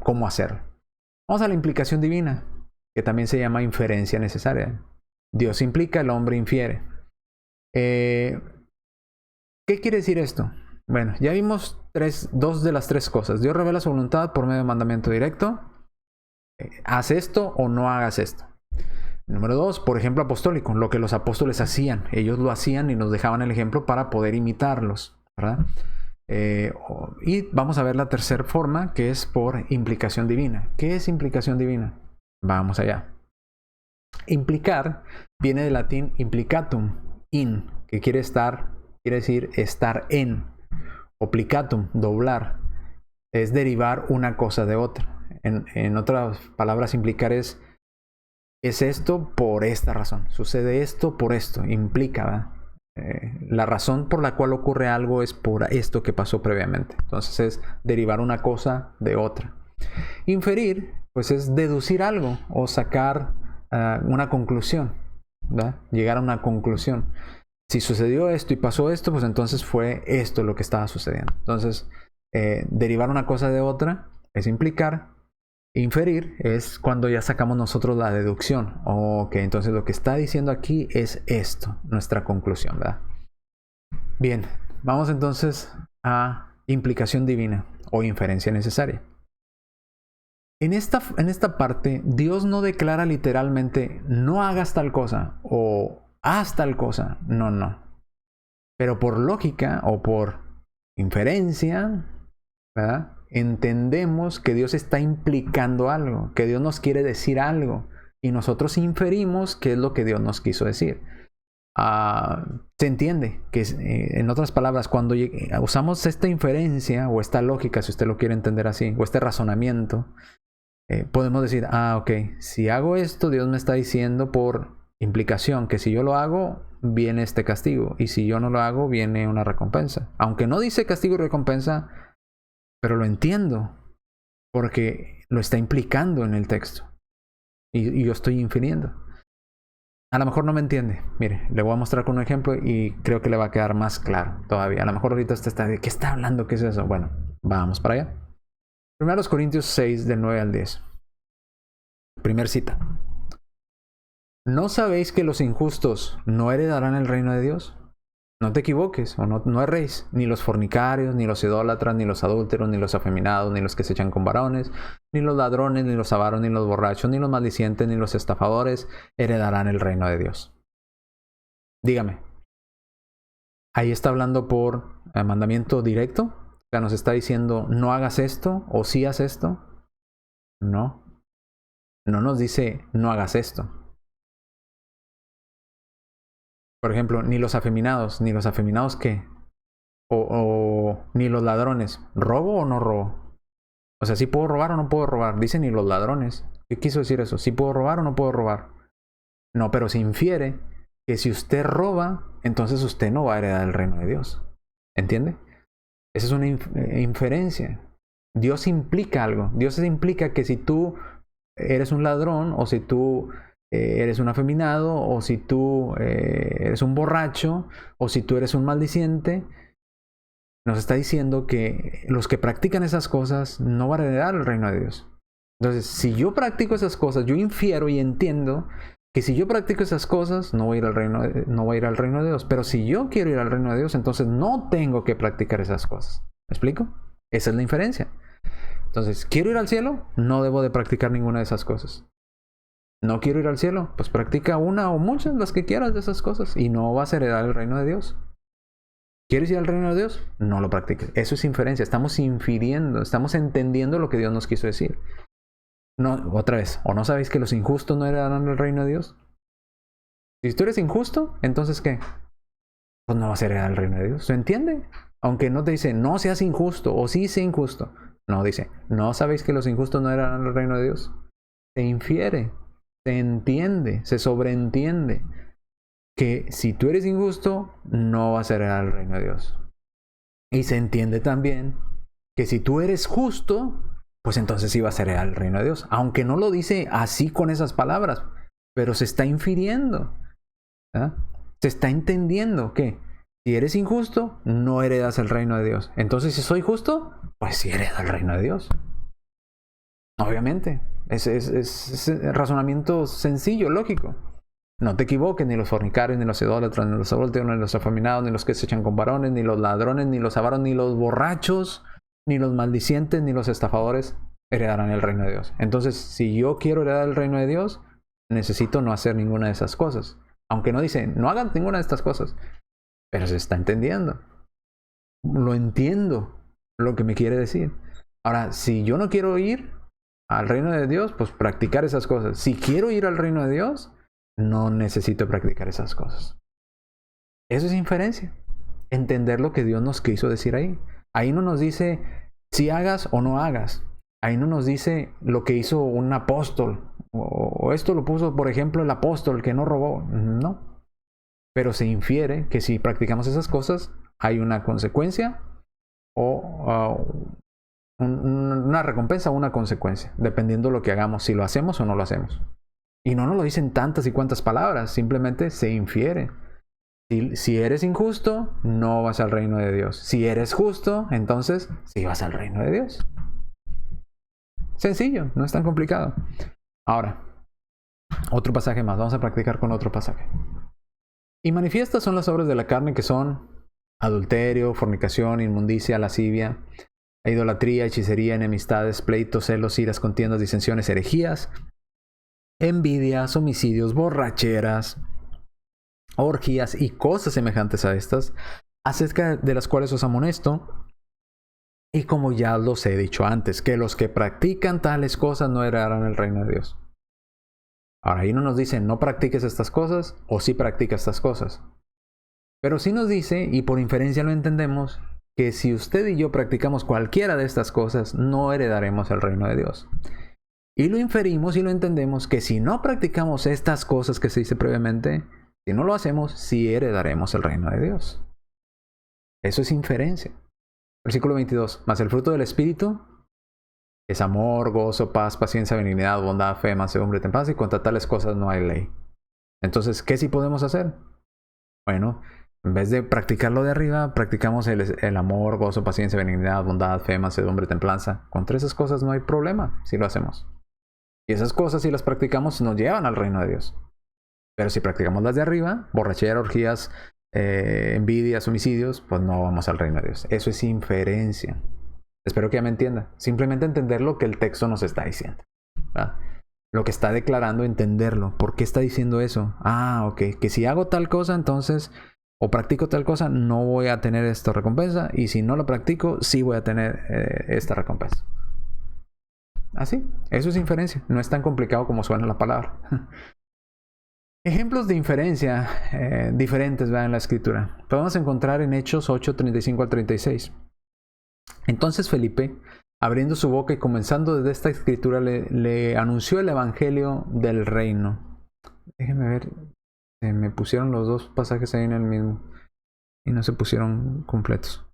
cómo hacerlo. Vamos a la implicación divina, que también se llama inferencia necesaria. Dios implica, el hombre infiere. ¿Qué quiere decir esto? Bueno, ya vimos dos de las tres cosas. Dios revela su voluntad por medio de mandamiento directo. Haz esto o no hagas esto. Número 2, por ejemplo apostólico, lo que los apóstoles hacían. Ellos lo hacían y nos dejaban el ejemplo para poder imitarlos, ¿verdad? Y vamos a ver la tercera forma, que es por implicación divina. ¿Qué es implicación divina? Vamos allá. Implicar viene del latín implicatum, in, que quiere decir estar en. Oplicatum, doblar, es derivar una cosa de otra. En otras palabras, implicar es esto por esta razón. Sucede esto por esto. Implica, ¿verdad? La razón por la cual ocurre algo es por esto que pasó previamente. Entonces es derivar una cosa de otra. Inferir, pues es deducir algo o sacar una conclusión, ¿verdad? Llegar a una conclusión. Si sucedió esto y pasó esto, pues entonces fue esto lo que estaba sucediendo. Entonces, derivar una cosa de otra es implicar. Inferir es cuando ya sacamos nosotros la deducción. Ok, entonces lo que está diciendo aquí es esto, nuestra conclusión, ¿verdad? Bien, vamos entonces a implicación divina o inferencia necesaria. En esta parte, Dios no declara literalmente no hagas tal cosa o haz tal cosa. No. Pero por lógica o por inferencia, ¿verdad? Entendemos que Dios está implicando algo, que Dios nos quiere decir algo y nosotros inferimos qué es lo que Dios nos quiso decir. Se entiende que, en otras palabras, cuando usamos esta inferencia o esta lógica, si usted lo quiere entender así, o este razonamiento, podemos decir, ok, si hago esto, Dios me está diciendo por implicación que si yo lo hago, viene este castigo, y si yo no lo hago, viene una recompensa. Aunque no dice castigo y recompensa, pero lo entiendo, porque lo está implicando en el texto, y yo estoy infiriendo. A lo mejor no me entiende. Mire, le voy a mostrar con un ejemplo y creo que le va a quedar más claro todavía. A lo mejor ahorita usted está de, ¿qué está hablando? ¿Qué es eso? Bueno, vamos para allá. 1 Corintios 6, del 9 al 10. Primer cita. ¿No sabéis que los injustos no heredarán el reino de Dios? No te equivoques, o no erréis, ni los fornicarios, ni los idólatras, ni los adúlteros, ni los afeminados, ni los que se echan con varones, ni los ladrones, ni los avaros, ni los borrachos, ni los maldicientes, ni los estafadores heredarán el reino de Dios. Dígame, ¿ahí está hablando por mandamiento directo? O sea, ¿nos está diciendo no hagas esto o sí haz esto? No. No nos dice no hagas esto. Por ejemplo, ni los afeminados. ¿Ni los afeminados qué? Ni los ladrones. ¿Robo o no robo? O sea, ¿sí puedo robar o no puedo robar? Dice ni los ladrones. ¿Qué quiso decir eso? ¿Sí puedo robar o no puedo robar? No, pero se infiere que si usted roba, entonces usted no va a heredar el reino de Dios. ¿Entiende? Esa es una inferencia. Dios implica algo. Dios implica que si tú eres un ladrón o si tú eres un afeminado, o si tú eres un borracho, o si tú eres un maldiciente, nos está diciendo que los que practican esas cosas no van a heredar el reino de Dios. Entonces, si yo practico esas cosas, yo infiero y entiendo que si yo practico esas cosas, no voy a ir al reino de Dios. Pero si yo quiero ir al reino de Dios, entonces no tengo que practicar esas cosas. ¿Me explico? Esa es la inferencia. Entonces, ¿quiero ir al cielo? No debo de practicar ninguna de esas cosas. ¿No quiero ir al cielo? Pues practica una o muchas, las que quieras de esas cosas, y no vas a heredar el reino de Dios. ¿Quieres ir al reino de Dios? No lo practiques. Eso es inferencia. Estamos infiriendo, estamos entendiendo lo que Dios nos quiso decir. No, otra vez, ¿o no sabéis que los injustos no heredarán el reino de Dios? Si tú eres injusto, entonces ¿qué? Pues no vas a heredar el reino de Dios. ¿Se entiende? Aunque no te dice, no seas injusto, o sí sé injusto. No, dice, ¿no sabéis que los injustos no heredarán el reino de Dios? Se infiere. Se entiende, se sobreentiende que si tú eres injusto, no vas a heredar el reino de Dios. Y se entiende también que si tú eres justo, pues entonces sí vas a heredar el reino de Dios. Aunque no lo dice así con esas palabras, pero se está infiriendo. ¿Ah? Se está entendiendo que si eres injusto, no heredas el reino de Dios. Entonces, si soy justo, pues sí heredo el reino de Dios. Obviamente. Es razonamiento sencillo, lógico. No te equivoques, ni los fornicarios, ni los idólatras, ni los adúlteros, ni los afeminados, ni los que se echan con varones, ni los ladrones, ni los avaros, ni los borrachos, ni los maldicientes, ni los estafadores heredarán el reino de Dios. Entonces, si yo quiero heredar el reino de Dios, necesito no hacer ninguna de esas cosas. Aunque no dice, no hagan ninguna de estas cosas. Pero se está entendiendo. Lo entiendo lo que me quiere decir. Ahora, si yo no quiero ir al reino de Dios, pues practicar esas cosas. Si quiero ir al reino de Dios, no necesito practicar esas cosas. Eso es inferencia. Entender lo que Dios nos quiso decir ahí. Ahí no nos dice si hagas o no hagas. Ahí no nos dice lo que hizo un apóstol. O esto lo puso, por ejemplo, el apóstol que no robó. No. Pero se infiere que si practicamos esas cosas, hay una consecuencia o una recompensa o una consecuencia, dependiendo de lo que hagamos, si lo hacemos o no lo hacemos. Y no nos lo dicen tantas y cuantas palabras, simplemente se infiere. Si eres injusto, no vas al reino de Dios. Si eres justo, entonces sí vas al reino de Dios. Sencillo, no es tan complicado. Ahora, otro pasaje más. Vamos a practicar con otro pasaje. Y manifiestas son las obras de la carne, que son adulterio, fornicación, inmundicia, lascivia, idolatría, hechicería, enemistades, pleitos, celos, iras, contiendas, disensiones, herejías, envidias, homicidios, borracheras, orgías y cosas semejantes a estas, acerca de las cuales os amonesto. Y como ya los he dicho antes, que los que practican tales cosas no heredarán el reino de Dios. Ahora, ahí no nos dice no practiques estas cosas o sí practica estas cosas. Pero sí nos dice, y por inferencia lo entendemos, que si usted y yo practicamos cualquiera de estas cosas, no heredaremos el reino de Dios. Y lo inferimos y lo entendemos que si no practicamos estas cosas que se dice previamente, si no lo hacemos, sí heredaremos el reino de Dios. Eso es inferencia. Versículo 22. Mas el fruto del Espíritu es amor, gozo, paz, paciencia, benignidad, bondad, fe, mansedumbre, templanza, y contra tales cosas no hay ley. Entonces, ¿qué sí podemos hacer? Bueno, en vez de practicarlo de arriba, practicamos el amor, gozo, paciencia, benignidad, bondad, fe, mansedumbre, templanza. Contra esas cosas no hay problema si lo hacemos. Y esas cosas, si las practicamos, nos llevan al reino de Dios. Pero si practicamos las de arriba, borrachera, orgías, envidias, homicidios, pues no vamos al reino de Dios. Eso es inferencia. Espero que ya me entienda. Simplemente entender lo que el texto nos está diciendo, ¿verdad? Lo que está declarando, entenderlo. ¿Por qué está diciendo eso? Ah, ok. Que si hago tal cosa, entonces, o practico tal cosa, no voy a tener esta recompensa. Y si no lo practico, sí voy a tener esta recompensa. Así. Eso es inferencia. No es tan complicado como suena la palabra. Ejemplos de inferencia diferentes, ¿verdad? En la escritura. Podemos encontrar en Hechos 8, 35 al 36. Entonces Felipe, abriendo su boca y comenzando desde esta escritura, le anunció el evangelio del reino. Déjenme ver. Me pusieron los dos pasajes ahí en el mismo. Y no se pusieron completos.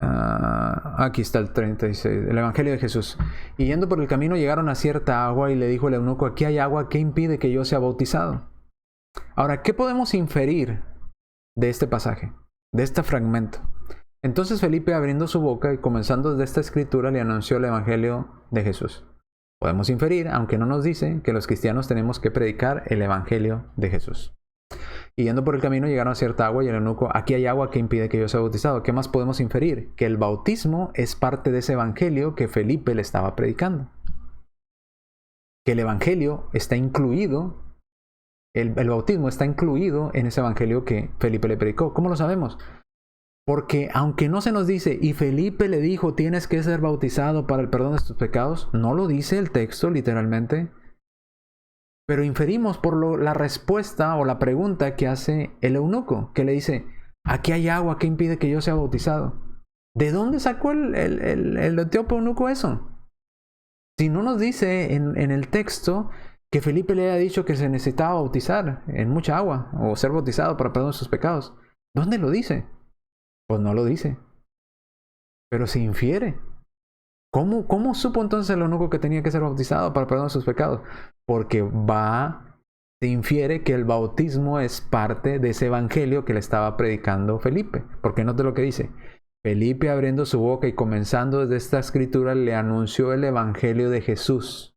Aquí está el 36. El evangelio de Jesús. Y yendo por el camino llegaron a cierta agua y le dijo el eunuco: aquí hay agua, ¿qué impide que yo sea bautizado? Ahora, ¿qué podemos inferir de este pasaje? De este fragmento. Entonces Felipe, abriendo su boca y comenzando desde esta escritura, le anunció el evangelio de Jesús. Podemos inferir, aunque no nos dice, que los cristianos tenemos que predicar el evangelio de Jesús. Y yendo por el camino llegaron a cierta agua y el eunuco: aquí hay agua, que impide que yo sea bautizado. ¿Qué más podemos inferir? Que el bautismo es parte de ese evangelio que Felipe le estaba predicando. Que el evangelio está incluido, el bautismo está incluido en ese evangelio que Felipe le predicó. ¿Cómo lo sabemos? Porque aunque no se nos dice, y Felipe le dijo, tienes que ser bautizado para el perdón de tus pecados, no lo dice el texto literalmente, pero inferimos por la respuesta o la pregunta que hace el eunuco, que le dice: aquí hay agua, ¿qué impide que yo sea bautizado? ¿De dónde sacó el etíope eunuco eso? Si no nos dice en el texto que Felipe le haya dicho que se necesitaba bautizar en mucha agua o ser bautizado para el perdón de sus pecados, ¿dónde lo dice? Pues no lo dice. Pero se infiere. ¿Cómo supo entonces el eunuco que tenía que ser bautizado para el perdón de sus pecados? Porque va se infiere que el bautismo es parte de ese evangelio que le estaba predicando Felipe. Porque note lo que dice. Felipe, abriendo su boca y comenzando desde esta escritura, le anunció el evangelio de Jesús.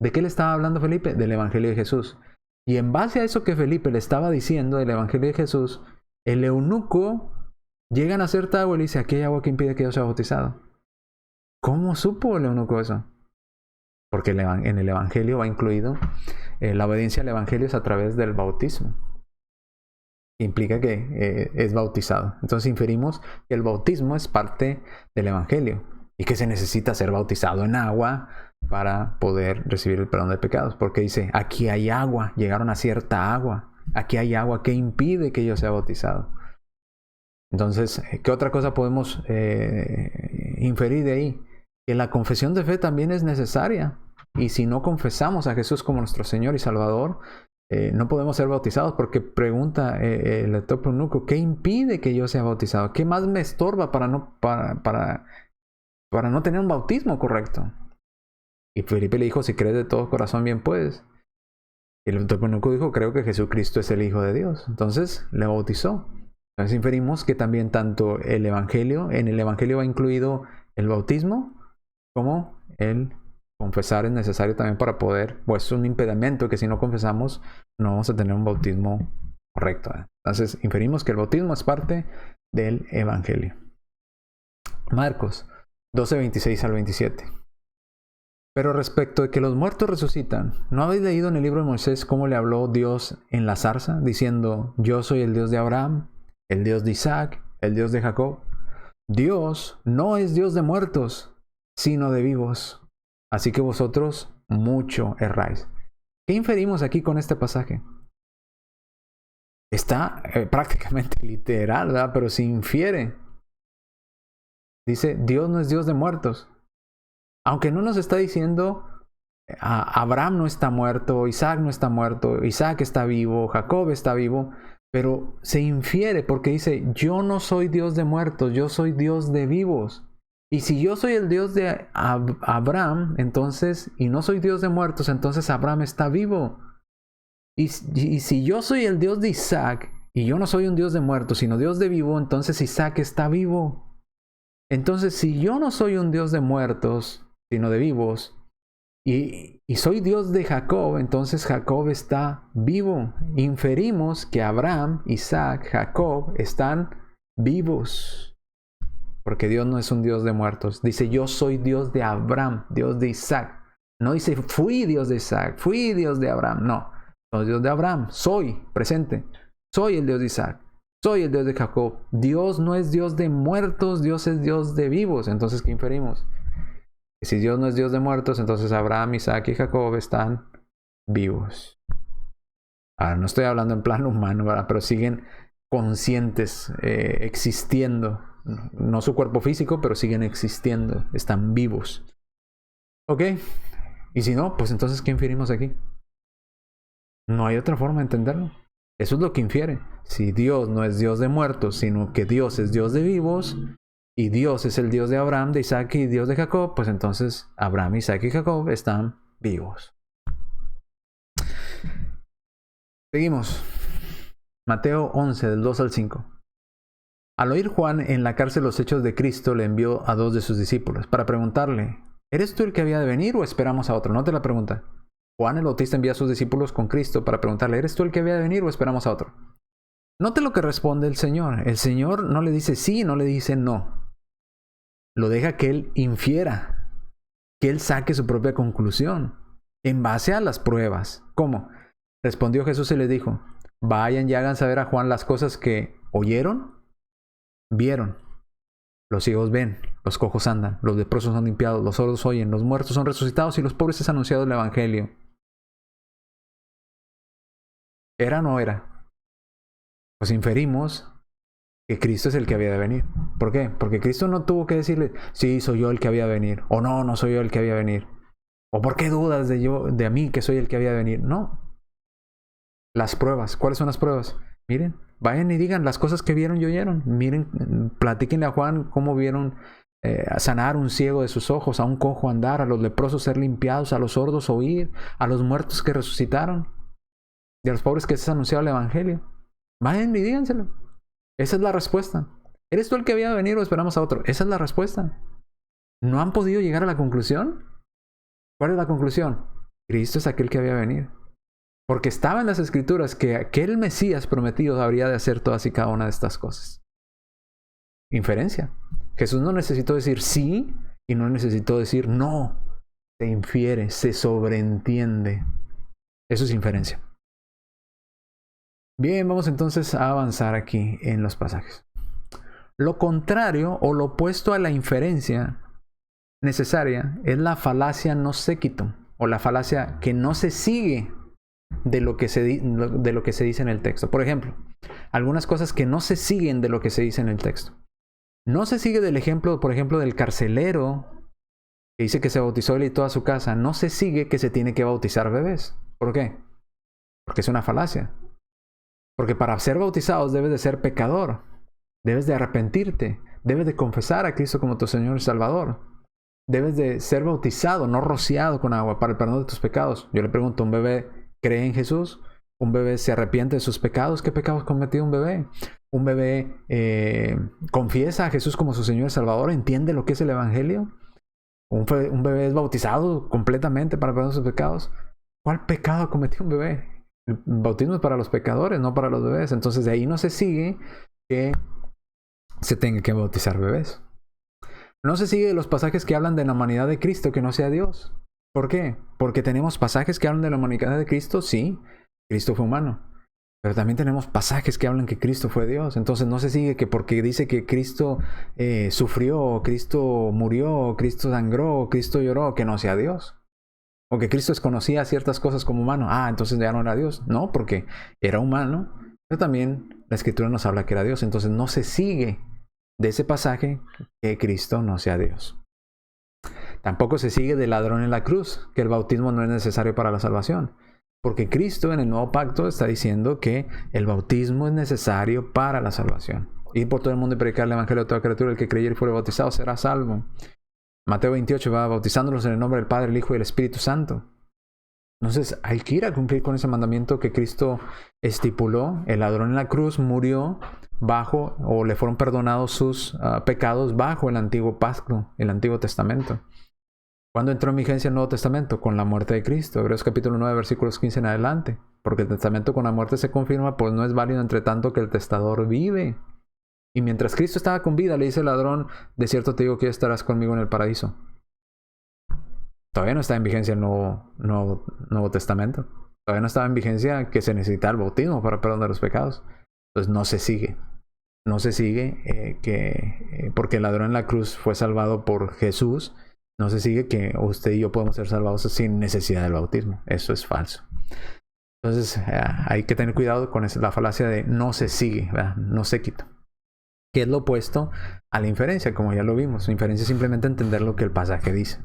¿De qué le estaba hablando Felipe? Del evangelio de Jesús. Y en base a eso que Felipe le estaba diciendo del evangelio de Jesús, el eunuco llega a nacer agua y le dice, aquí hay agua que impide que yo sea bautizado. ¿Cómo supo el eunuco eso? Porque en el evangelio va incluido la obediencia al evangelio es a través del bautismo. Implica que es bautizado. Entonces inferimos que el bautismo es parte del evangelio y que se necesita ser bautizado en agua para poder recibir el perdón de pecados. Porque dice, aquí hay agua, llegaron a cierta agua. Aquí hay agua que impide que yo sea bautizado. Entonces, ¿qué otra cosa podemos inferir de ahí? Que la confesión de fe también es necesaria. Y si no confesamos a Jesús como nuestro Señor y Salvador, no podemos ser bautizados. Porque pregunta el eunuco, ¿qué impide que yo sea bautizado? ¿Qué más me estorba para no tener un bautismo correcto? Y Felipe le dijo, si crees de todo corazón, bien puedes. Y el eunuco dijo, creo que Jesucristo es el Hijo de Dios. Entonces le bautizó. Entonces inferimos que también tanto el evangelio, en el evangelio va incluido el bautismo, como el confesar es necesario también para poder, pues es un impedimento que si no confesamos no vamos a tener un bautismo correcto. Entonces inferimos que el bautismo es parte del evangelio. Marcos 12, 26 al 27. Pero respecto de que los muertos resucitan, ¿no habéis leído en el libro de Moisés cómo le habló Dios en la zarza, diciendo, yo soy el Dios de Abraham, el Dios de Isaac, el Dios de Jacob? Dios no es Dios de muertos, sino de vivos. Así que vosotros mucho erráis. ¿Qué inferimos aquí con este pasaje? Está prácticamente literal, ¿verdad? Pero se infiere. Dice, Dios no es Dios de muertos. Aunque no nos está diciendo, Abraham no está muerto, Isaac no está muerto, Isaac está vivo, Jacob está vivo. Pero se infiere porque dice, yo no soy Dios de muertos, yo soy Dios de vivos. Y si yo soy el Dios de Abraham, entonces, y no soy Dios de muertos, entonces Abraham está vivo. Y si yo soy el Dios de Isaac, y yo no soy un Dios de muertos, sino Dios de vivo, entonces Isaac está vivo. Entonces, si yo no soy un Dios de muertos, sino de vivos, y soy Dios de Jacob, entonces Jacob está vivo. Inferimos que Abraham, Isaac, Jacob están vivos. Porque Dios no es un Dios de muertos. Dice, yo soy Dios de Abraham, Dios de Isaac. No dice, fui Dios de Isaac, fui Dios de Abraham. No, soy Dios de Abraham, soy presente. Soy el Dios de Isaac, soy el Dios de Jacob. Dios no es Dios de muertos, Dios es Dios de vivos. Entonces, ¿qué inferimos? Que si Dios no es Dios de muertos, entonces Abraham, Isaac y Jacob están vivos. Ahora, no estoy hablando en plano humano, ¿verdad? Pero siguen conscientes, existiendo. No su cuerpo físico, pero siguen existiendo. Están vivos. ¿Ok? Y si no, pues entonces, ¿qué inferimos aquí? No hay otra forma de entenderlo. Eso es lo que infiere. Si Dios no es Dios de muertos, sino que Dios es Dios de vivos, y Dios es el Dios de Abraham, de Isaac y Dios de Jacob, pues entonces Abraham, Isaac y Jacob están vivos. Seguimos. Mateo 11, del 2 al 5. Al oír Juan en la cárcel los hechos de Cristo, le envió a 2 de sus discípulos para preguntarle, ¿eres tú el que había de venir o esperamos a otro? Note la pregunta. Juan el Bautista envía a sus discípulos con Cristo para preguntarle, ¿eres tú el que había de venir o esperamos a otro? Note lo que responde el Señor. El Señor no le dice sí, no le dice no. Lo deja que él infiera, que él saque su propia conclusión en base a las pruebas. ¿Cómo? Respondió Jesús y les dijo, vayan y hagan saber a Juan las cosas que oyeron, vieron. Los ciegos ven, los cojos andan, los leprosos son limpiados, los sordos oyen, los muertos son resucitados y los pobres es anunciado el evangelio. ¿Era o no era? Pues inferimos que Cristo es el que había de venir. ¿Por qué? Porque Cristo no tuvo que decirle, sí, soy yo el que había de venir, o no, no soy yo el que había de venir, o ¿por qué dudas de mí que soy el que había de venir? No. Las pruebas. ¿Cuáles son las pruebas? Miren, vayan y digan las cosas que vieron y oyeron. Miren, platíquenle a Juan cómo vieron sanar un ciego de sus ojos, a un cojo andar, a los leprosos ser limpiados, a los sordos oír, a los muertos que resucitaron. Y a los pobres que es anunciado el evangelio. Vayan y díganselo. Esa es la respuesta. ¿Eres tú el que había de venir o esperamos a otro? Esa es la respuesta. ¿No han podido llegar a la conclusión? ¿Cuál es la conclusión? Cristo es aquel que había de venir. Porque estaba en las Escrituras que aquel Mesías prometido habría de hacer todas y cada una de estas cosas. Inferencia. Jesús no necesitó decir sí y no necesitó decir no. Se infiere, se sobreentiende. Eso es inferencia. Bien, vamos entonces a avanzar aquí en los pasajes. Lo contrario o lo opuesto a la inferencia necesaria es la falacia no séquito, o la falacia que no se sigue de lo que se dice en el texto. Por ejemplo, algunas cosas que no se siguen de lo que se dice en el texto. No se sigue del ejemplo, por ejemplo, del carcelero que dice que se bautizó él y toda su casa. No se sigue que se tiene que bautizar bebés. ¿Por qué? Porque es una falacia. Porque para ser bautizados debes de ser pecador. Debes de arrepentirte. Debes de confesar a Cristo como tu Señor y Salvador. Debes de ser bautizado, no rociado con agua, para el perdón de tus pecados. Yo le pregunto, ¿un bebé cree en Jesús? ¿Un bebé se arrepiente de sus pecados? ¿Qué pecados ha cometido un bebé? ¿Un bebé confiesa a Jesús como su Señor y Salvador? ¿Entiende lo que es el Evangelio? ¿Un bebé es bautizado completamente para el perdón de sus pecados? ¿Cuál pecado ha cometido un bebé? El bautismo es para los pecadores, no para los bebés. Entonces de ahí no se sigue que se tenga que bautizar bebés. No se sigue de los pasajes que hablan de la humanidad de Cristo que no sea Dios. ¿Por qué? Porque tenemos pasajes que hablan de la humanidad de Cristo, sí, Cristo fue humano. Pero también tenemos pasajes que hablan que Cristo fue Dios. Entonces no se sigue que porque dice que Cristo sufrió, Cristo murió, Cristo sangró, Cristo lloró, que no sea Dios. O que Cristo desconocía ciertas cosas como humano. Entonces ya no era Dios. No, porque era humano, pero también la Escritura nos habla que era Dios. Entonces no se sigue de ese pasaje que Cristo no sea Dios. Tampoco se sigue del ladrón en la cruz, que el bautismo no es necesario para la salvación. Porque Cristo en el nuevo pacto está diciendo que el bautismo es necesario para la salvación. Ir por todo el mundo y predicar el evangelio a toda criatura, el que creyere y fuere bautizado será salvo. Mateo 28 va bautizándolos en el nombre del Padre, el Hijo y el Espíritu Santo. Entonces hay que ir a cumplir con ese mandamiento que Cristo estipuló. El ladrón en la cruz murió bajo, o le fueron perdonados sus pecados bajo el antiguo pacto, el Antiguo Testamento. ¿Cuándo entró en vigencia el Nuevo Testamento? Con la muerte de Cristo. Hebreos capítulo 9, versículos 15 en adelante. Porque el testamento con la muerte se confirma, pues no es válido entre tanto que el testador vive. Y mientras Cristo estaba con vida, le dice el ladrón, de cierto te digo que estarás conmigo en el paraíso. Todavía no está en vigencia el Nuevo Testamento. Todavía no estaba en vigencia que se necesita el bautismo para perdón de los pecados. Entonces no se sigue. No se sigue porque el ladrón en la cruz fue salvado por Jesús. No se sigue que usted y yo podemos ser salvados sin necesidad del bautismo. Eso es falso. Entonces hay que tener cuidado con la falacia de no se sigue, ¿verdad? No se quita. Que es lo opuesto a la inferencia, como ya lo vimos. La inferencia es simplemente entender lo que el pasaje dice.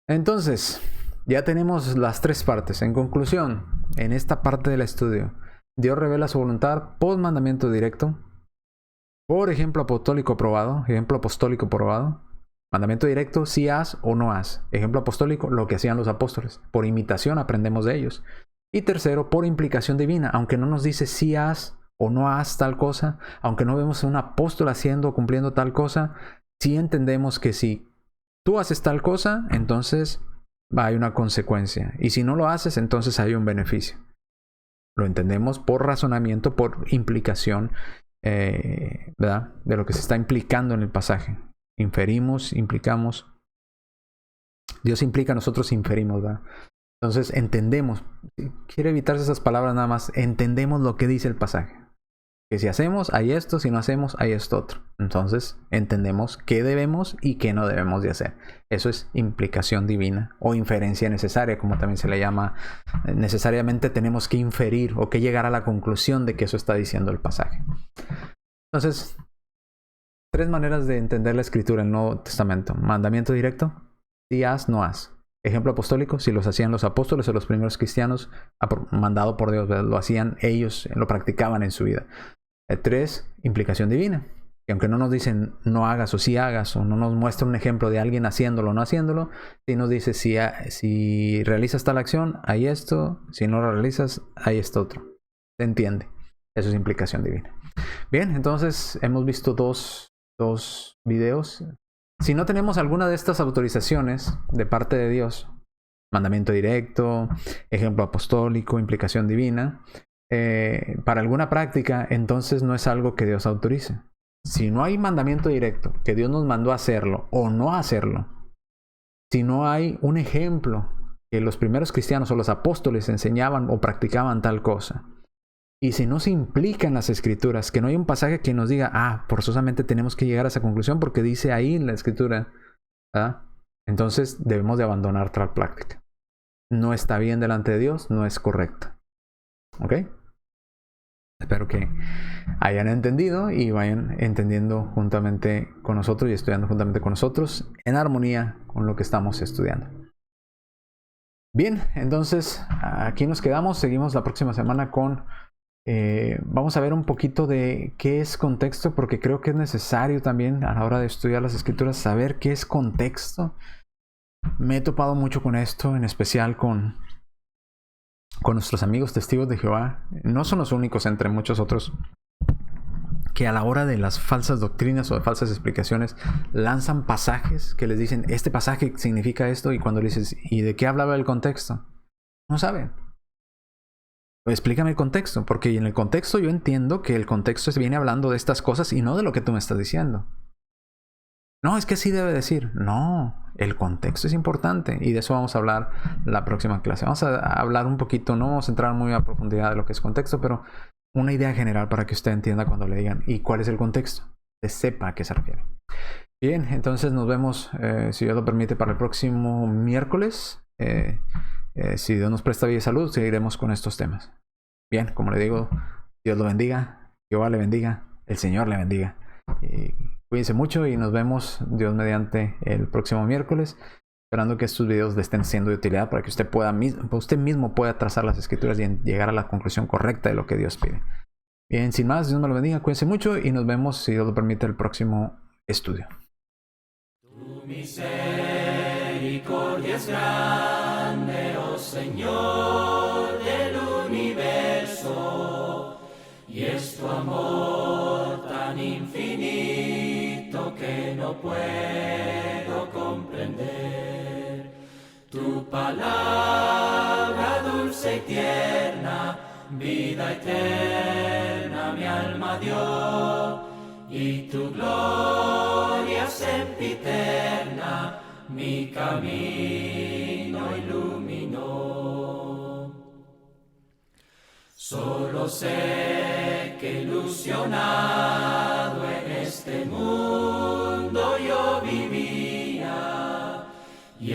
Entonces, ya tenemos las tres partes. En conclusión, en esta parte del estudio, Dios revela su voluntad por mandamiento directo, por ejemplo apostólico probado, mandamiento directo, si haz o no haz. Ejemplo apostólico, lo que hacían los apóstoles. Por imitación aprendemos de ellos. Y tercero, por implicación divina. Aunque no nos dice si haz o no haz tal cosa, aunque no vemos a un apóstol haciendo o cumpliendo tal cosa, sí entendemos que si tú haces tal cosa, entonces hay una consecuencia. Y si no lo haces, entonces hay un beneficio. Lo entendemos por razonamiento, por implicación, ¿verdad? De lo que se está implicando en el pasaje. Inferimos, implicamos. Dios implica, nosotros inferimos, ¿verdad? Entonces entendemos. Quiero evitarse esas palabras nada más. Entendemos lo que dice el pasaje. Que si hacemos, hay esto. Si no hacemos, hay esto otro. Entonces entendemos qué debemos y qué no debemos de hacer. Eso es implicación divina o inferencia necesaria, como también se le llama. Necesariamente tenemos que inferir o que llegar a la conclusión de que eso está diciendo el pasaje. Entonces, tres maneras de entender la escritura en el Nuevo Testamento. Mandamiento directo, si haz, no haz. Ejemplo apostólico, si los hacían los apóstoles o los primeros cristianos, mandado por Dios, ¿verdad? Lo hacían ellos, lo practicaban en su vida. 3, implicación divina. que aunque no nos dicen no hagas o sí hagas, o no nos muestra un ejemplo de alguien haciéndolo o no haciéndolo, sí nos dice si realizas tal acción, hay esto, si no lo realizas, hay esto otro. ¿Se entiende? Eso es implicación divina. Bien, entonces hemos visto dos videos. Si no tenemos alguna de estas autorizaciones de parte de Dios, mandamiento directo, ejemplo apostólico, implicación divina, para alguna práctica, entonces no es algo que Dios autorice. Si no hay mandamiento directo, que Dios nos mandó a hacerlo o no hacerlo, si no hay un ejemplo que los primeros cristianos o los apóstoles enseñaban o practicaban tal cosa, y si no se implica en las escrituras, que no hay un pasaje que nos diga, forzosamente tenemos que llegar a esa conclusión porque dice ahí en la escritura, ¿verdad? Entonces debemos de abandonar tal práctica. No está bien delante de Dios, no es correcto. ¿Ok? Espero que hayan entendido y vayan entendiendo juntamente con nosotros y estudiando juntamente con nosotros en armonía con lo que estamos estudiando. Bien, entonces aquí nos quedamos. Seguimos la próxima semana con... vamos a ver un poquito de qué es contexto, porque creo que es necesario también a la hora de estudiar las escrituras saber qué es contexto. Me he topado mucho con esto, en especial con nuestros amigos testigos de Jehová. No son los únicos entre muchos otros que a la hora de las falsas doctrinas o de falsas explicaciones lanzan pasajes que les dicen, este pasaje significa esto, y cuando le dices, ¿y de qué hablaba el contexto? No saben. Explícame el contexto, porque en el contexto yo entiendo que el contexto viene hablando de estas cosas y no de lo que tú me estás diciendo. No, es que así debe decir. No, el contexto es importante y de eso vamos a hablar la próxima clase. Vamos a hablar un poquito, no vamos a entrar muy a profundidad de lo que es contexto, pero una idea general para que usted entienda cuando le digan y cuál es el contexto, que sepa a qué se refiere. Bien, entonces nos vemos, si Dios lo permite, para el próximo miércoles. Si Dios nos presta vida y salud, seguiremos con estos temas. Bien, como le digo, Dios lo bendiga, Jehová le bendiga, el Señor le bendiga. Cuídense mucho y nos vemos, Dios mediante, el próximo miércoles, esperando que estos videos le estén siendo de utilidad para que usted mismo pueda trazar las escrituras y llegar a la conclusión correcta de lo que Dios pide. Bien, sin más, Dios me lo bendiga, cuídense mucho y nos vemos, si Dios lo permite, el próximo estudio. Tu misericordia es grande, oh Señor del universo, y es tu amor tan infinito que no puedo comprender. Tu palabra dulce y tierna, vida eterna mi alma dio, y tu gloria sempiterna mi camino iluminó. Solo sé que ilusionado en este mundo yo vivía, y